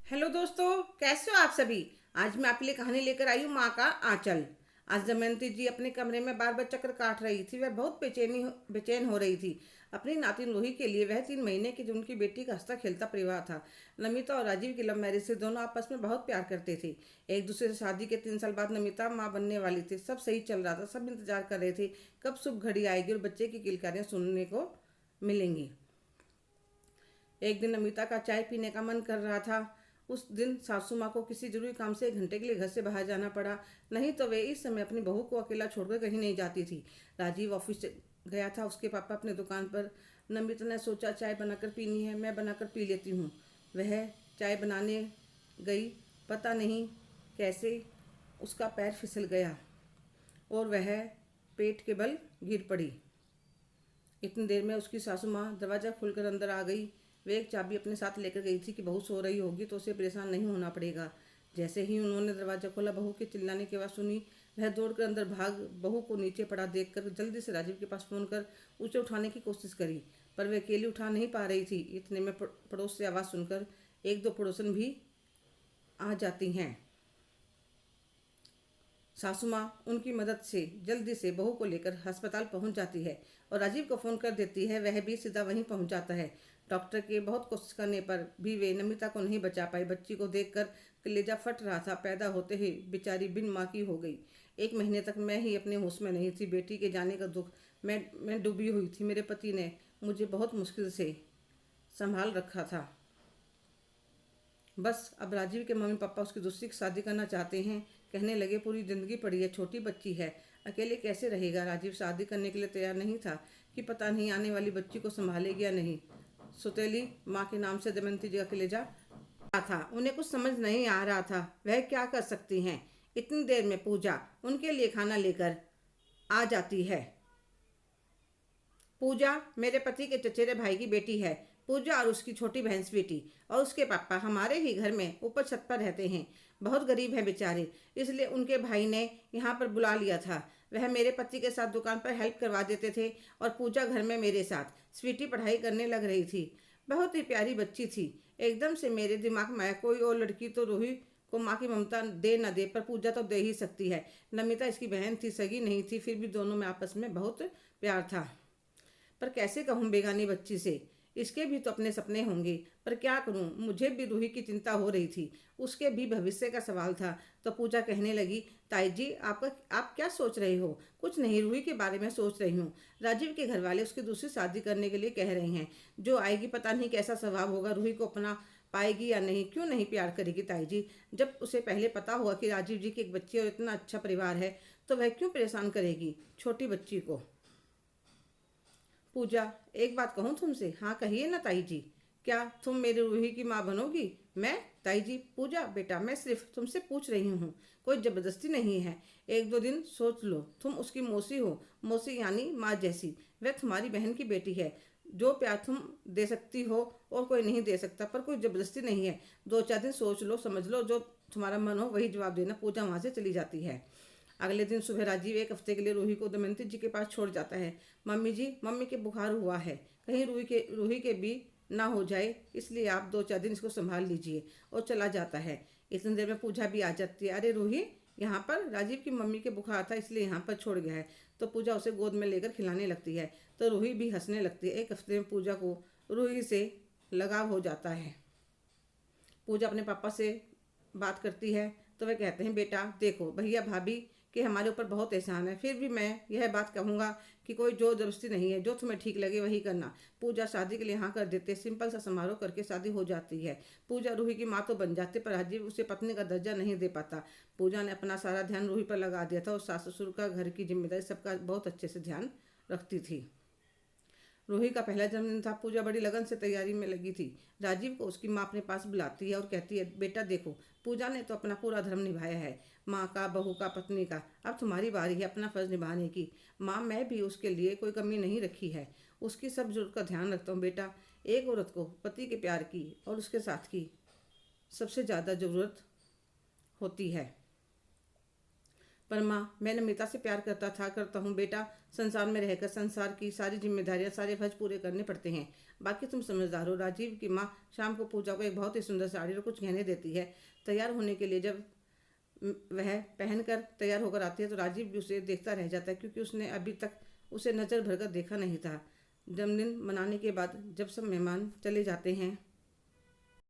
Hello दोस्तों, कैसे हो आप सभी। आज मैं आपके लिए कहानी लेकर आई हूँ माँ का आंचल। आज दमयंती जी अपने कमरे में बार बार चक्कर काट रही थी। वह बहुत बेचैन हो रही थी अपनी नातिन रूही के लिए। वह 3 महीने की जो उनकी बेटी का हंसता खेलता परिवार था। नमिता और राजीव की लव मैरिज से दोनों आपस में बहुत प्यार करते थे। एक दूसरे से शादी के 3 साल बाद नमिता माँ बनने वाली थी। सब सही चल रहा था, सब इंतजार कर रहे थे कब शुभ घड़ी आएगी और बच्चे की किलकारियाँ सुनने को मिलेंगी। एक दिन नमिता का चाय पीने का मन कर रहा था। उस दिन सासू माँ को किसी जरूरी काम से 1 घंटे के लिए घर से बाहर जाना पड़ा। नहीं तो वे इस समय अपनी बहू को अकेला छोड़कर कहीं नहीं जाती थी। राजीव ऑफिस गया था, उसके पापा अपने दुकान पर। नमिता ने सोचा चाय बनाकर पीनी है, मैं बनाकर पी लेती हूँ। वह चाय बनाने गई। पता नहीं कैसे उसका पैर फिसल गया और वह पेट के बल गिर पड़ी। इतनी देर में उसकी सासू माँ दरवाज़ा खोलकर अंदर आ गई। वे एक चाबी अपने साथ लेकर गई थी कि बहू सो रही होगी तो उसे परेशान नहीं होना पड़ेगा। जैसे ही उन्होंने दरवाज़ा खोला, बहू के चिल्लाने की आवाज़ सुनी। वह दौड़कर अंदर भाग बहू को नीचे पड़ा देखकर जल्दी से राजीव के पास फ़ोन कर उसे उठाने की कोशिश करी। पर वह अकेली उठा नहीं पा रही थी। इतने में पड़ोस से आवाज़ सुनकर 1-2 पड़ोसन भी आ जाती हैं। सासू माँ उनकी मदद से जल्दी से बहू को लेकर अस्पताल पहुंच जाती है और राजीव को फ़ोन कर देती है। वह भी सीधा वहीं पहुंच जाता है। डॉक्टर के बहुत कोशिश करने पर भी वे नमिता को नहीं बचा पाए। बच्ची को देखकर कलेजा फट रहा था। पैदा होते ही बेचारी बिन माँ की हो गई। 1 महीने तक मैं ही अपने होश में नहीं थी। बेटी के जाने का दुख मैं डूबी हुई थी। मेरे पति ने मुझे बहुत मुश्किल से संभाल रखा था। बस अब राजीव के मम्मी पापा उसकी दूसरी शादी करना चाहते हैं। कहने लगे पूरी ज़िंदगी पड़ी है, छोटी बच्ची है, अकेले कैसे रहेगा। राजीव शादी करने के लिए तैयार नहीं था कि पता नहीं आने वाली बच्ची को संभालेगी या नहीं। सुतेली माँ के नाम से दमयंती जी का कलेजा था। उन्हें कुछ समझ नहीं आ रहा था वह क्या कर सकती हैं। इतनी देर में पूजा उनके लिए खाना लेकर आ जाती है। पूजा मेरे पति के चचेरे भाई की बेटी है। पूजा और उसकी छोटी बहन स्वीटी और उसके पापा हमारे ही घर में ऊपर छत पर रहते हैं। बहुत गरीब है बेचारे, इसलिए उनके भाई ने यहाँ पर बुला लिया था। वह मेरे पति के साथ दुकान पर हेल्प करवा देते थे और पूजा घर में मेरे साथ। स्वीटी पढ़ाई करने लग रही थी। बहुत ही प्यारी बच्ची थी। एकदम से मेरे दिमाग में आया कोई और लड़की तो रूही को माँ की ममता दे न दे, पर पूजा तो दे ही सकती है। नमिता इसकी बहन थी, सगी नहीं थी, फिर भी दोनों में आपस में बहुत प्यार था। पर कैसे कहूँ बेगानी बच्ची से, इसके भी तो अपने सपने होंगे। पर क्या करूँ, मुझे भी रूही की चिंता हो रही थी, उसके भी भविष्य का सवाल था। तो पूजा कहने लगी, ताई जी आप क्या सोच रहे हो। कुछ नहीं, रूही के बारे में सोच रही हूँ। राजीव के घर वाले उसकी दूसरी शादी करने के लिए कह रहे हैं। जो आएगी पता नहीं कैसा स्वभाव होगा, रूही को अपना पाएगी या नहीं। क्यों नहीं प्यार करेगी ताई जी। जब उसे पहले पता हुआ कि राजीव जी की एक बच्ची और इतना अच्छा परिवार है तो वह क्यों परेशान करेगी छोटी बच्ची को। पूजा, एक बात कहूँ तुमसे। हाँ कहिए ना ताई जी। क्या तुम मेरी रूही की माँ बनोगी। मैं, ताई जी। पूजा बेटा, मैं सिर्फ तुमसे पूछ रही हूँ, कोई ज़बरदस्ती नहीं है। 1-2 दिन सोच लो। तुम उसकी मौसी हो, मौसी यानी माँ जैसी। वह तुम्हारी बहन की बेटी है। जो प्यार तुम दे सकती हो और कोई नहीं दे सकता, पर कोई ज़बरदस्ती नहीं है। 2-4 दिन सोच लो, समझ लो, जो तुम्हारा मन हो वही जवाब देना। पूजा वहाँ से चली जाती है। अगले दिन सुबह राजीव 1 हफ्ते के लिए रूही को दमयंती जी के पास छोड़ जाता है। मम्मी जी, मम्मी के बुखार हुआ है, कहीं रूही के भी ना हो जाए, इसलिए आप 2-4 दिन इसको संभाल लीजिए। और चला जाता है। इतनी देर में पूजा भी आ जाती है। अरे रूही, यहाँ पर राजीव की मम्मी के बुखार था इसलिए यहाँ पर छोड़ गया है। तो पूजा उसे गोद में लेकर खिलाने लगती है। तो रूही भी हंसने लगती है। 1 हफ्ते में पूजा को रूही से लगाव हो जाता है। पूजा अपने पापा से बात करती है तो वे कहते हैं, बेटा देखो, भैया भाभी के हमारे ऊपर बहुत एहसान है, फिर भी मैं यह बात कहूँगा कि कोई जोर जबरदस्ती नहीं है, जो तुम्हें ठीक लगे वही करना। पूजा शादी के लिए हाँ कर देते। सिंपल सा समारोह करके शादी हो जाती है। पूजा रूही की माँ तो बन जाती, पर राजीव उसे पत्नी का दर्जा नहीं दे पाता। पूजा ने अपना सारा ध्यान रूही पर लगा दिया था और सास ससुर का, घर की जिम्मेदारी सबका बहुत अच्छे से ध्यान रखती थी। रूही का पहला जन्मदिन था। पूजा बड़ी लगन से तैयारी में लगी थी। राजीव को उसकी माँ अपने पास बुलाती है और कहती है, बेटा देखो, पूजा ने तो अपना पूरा धर्म निभाया है, माँ का, बहू का, पत्नी का। अब तुम्हारी बारी है अपना फर्ज निभाने की। माँ, मैं भी उसके लिए कोई कमी नहीं रखी है, उसकी सब जरूरत का ध्यान रखता हूँ। बेटा, एक औरत को पति के प्यार की और उसके साथ की सबसे ज़्यादा ज़रूरत होती है। पर माँ, मैं नमिता से प्यार करता हूँ बेटा। संसार में रहकर संसार की सारी जिम्मेदारियाँ, सारे फर्ज पूरे करने पड़ते हैं। बाकी तुम समझदार हो। राजीव की माँ शाम को पूजा को एक बहुत ही सुंदर साड़ी और कुछ गहने देती है। तैयार होने के लिए जब वह पहनकर तैयार होकर आती है तो राजीव भी उसे देखता रह जाता है, क्योंकि उसने अभी तक उसे नज़र भरकर देखा नहीं था। जन्मदिन मनाने के बाद जब सब मेहमान चले जाते हैं,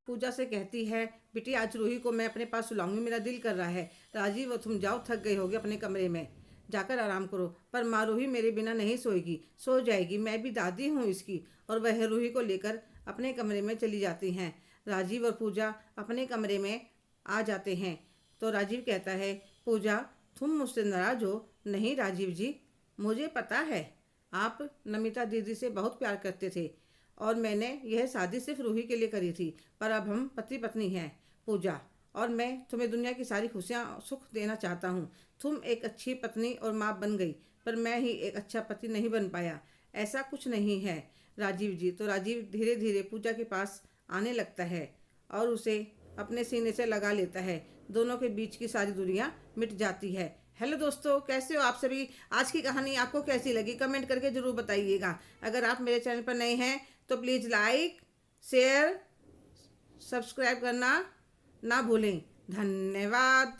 पूजा से कहती है, बेटी आज रूही को मैं अपने पास सुलाऊंगी, मेरा दिल कर रहा है। राजीव, तुम जाओ, थक गए होगे, अपने कमरे में जाकर आराम करो। पर माँ, रूही मेरे बिना नहीं सोएगी। सो जाएगी, मैं भी दादी हूँ इसकी। और वह रूही को लेकर अपने कमरे में चली जाती हैं। राजीव और पूजा अपने कमरे में आ जाते हैं तो राजीव कहता है, पूजा तुम मुझसे नाराज हो? नहीं राजीव जी, मुझे पता है आप नमिता दीदी से बहुत प्यार करते थे और मैंने यह शादी सिर्फ रूही के लिए करी थी। पर अब हम पति पत्नी हैं पूजा, और मैं तुम्हें दुनिया की सारी खुशियाँ सुख देना चाहता हूँ। तुम एक अच्छी पत्नी और माँ बन गई, पर मैं ही एक अच्छा पति नहीं बन पाया। ऐसा कुछ नहीं है राजीव जी। तो राजीव धीरे धीरे पूजा के पास आने लगता है और उसे अपने सीने से लगा लेता है। दोनों के बीच की सारी दूरियां मिट जाती है। हेलो दोस्तों, कैसे हो आप सभी? आज की कहानी आपको कैसी लगी कमेंट करके ज़रूर बताइएगा। अगर आप मेरे चैनल पर नए हैं तो प्लीज़ लाइक, शेयर, सब्सक्राइब करना ना भूलें। धन्यवाद।